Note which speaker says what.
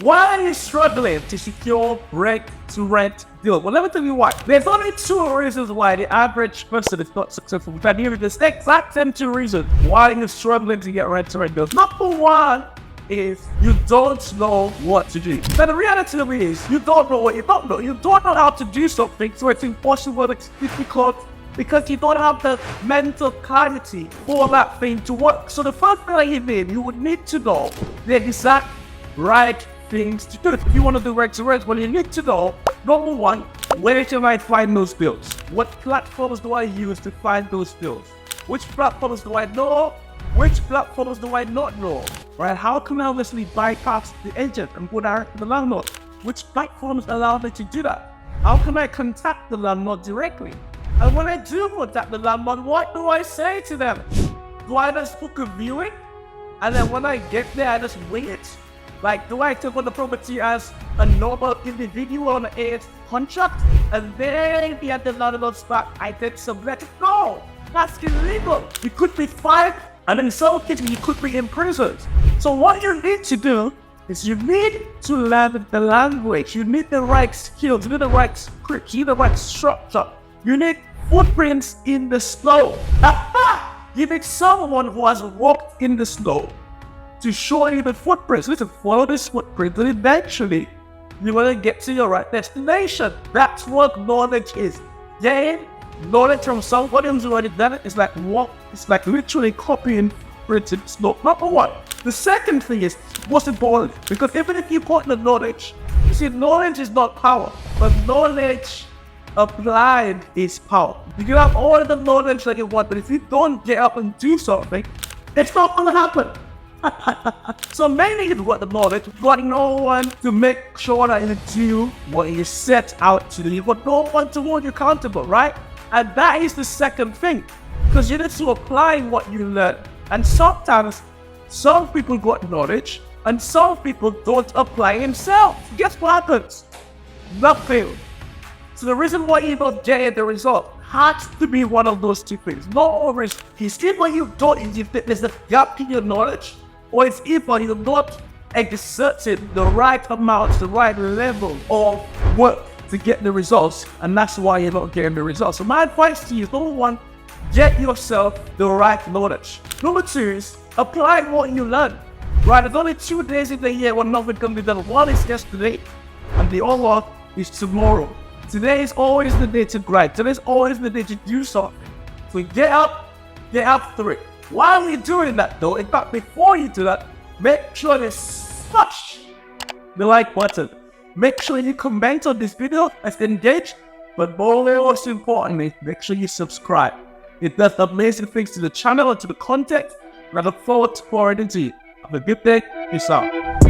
Speaker 1: Why are you struggling to secure rent-to-rent deal? Well, let me tell you why. There's only two reasons why the average person is not successful. But here are the exact same two reasons why you're struggling to get rent-to-rent deals. Number one is you don't know what to do. Now the reality of it is you don't know what you don't know. You don't know how to do something, so it's impossible, it's difficult, because you don't have the mental clarity for that thing to work. So the first thing you would need to know the exact right things to do. If you want to do rent-to-rent, well, you need to know, number one, where can I find those deals? What platforms do I use to find those deals? Which platforms do I know? Which platforms do I not know? Right? How can I obviously bypass the agent and go direct to the landlord? Which platforms allow me to do that? How can I contact the landlord directly? And when I do contact the landlord, what do I say to them? Do I just book a viewing? And then when I get there, I just wait? Like, do I take on the property as a normal individual on a contract? And then at the landlord's back, I did some letter? No, that's illegal. You could be fined, and in some cases, you could be imprisoned. So what you need to do is you need to learn the language. You need the right skills. You need the right script. You need the right structure. You need footprints in the snow. You need someone who has walked in the snow to show you the footprints. Listen, follow this footprint, and eventually you're going to get to your right destination. That's what knowledge is. Gain knowledge from somebody who's already done it. It's like what? It's like literally copying printed snow. Number one. The second thing is most important, because even if you put the knowledge, you see, knowledge is not power, but knowledge applied is power. You can have all the knowledge that you want, but if you don't get up and do something, it's not going to happen. So mainly you've got the knowledge, you've got no one to make sure that you do what you set out to do. You've got no one to hold you accountable, right? And that is the second thing, because you need to apply what you learn. And sometimes some people got knowledge and some people don't apply themselves. Guess what happens? Nothing. So the reason why you don't get the result has to be one of those two things. Not always. It's either you don't, if there's a gap in your knowledge, or it's either you're not exerting the right amount, the right level of work to get the results, and that's why you're not getting the results. So my advice to you is, number one, get yourself the right knowledge. Number two is apply what you learn. Right? There's only 2 days in the year when nothing can be done. One is yesterday, and the other is tomorrow. Today is always the day to grind. Today is always the day to do something. So get up to it. While you're doing that though, in fact, before you do that, make sure you smash the like button. Make sure you comment on this video and engage. But most importantly, make sure you subscribe. It does amazing things to the channel and to the content. And I look forward to pouring into you. Have a good day. Peace out.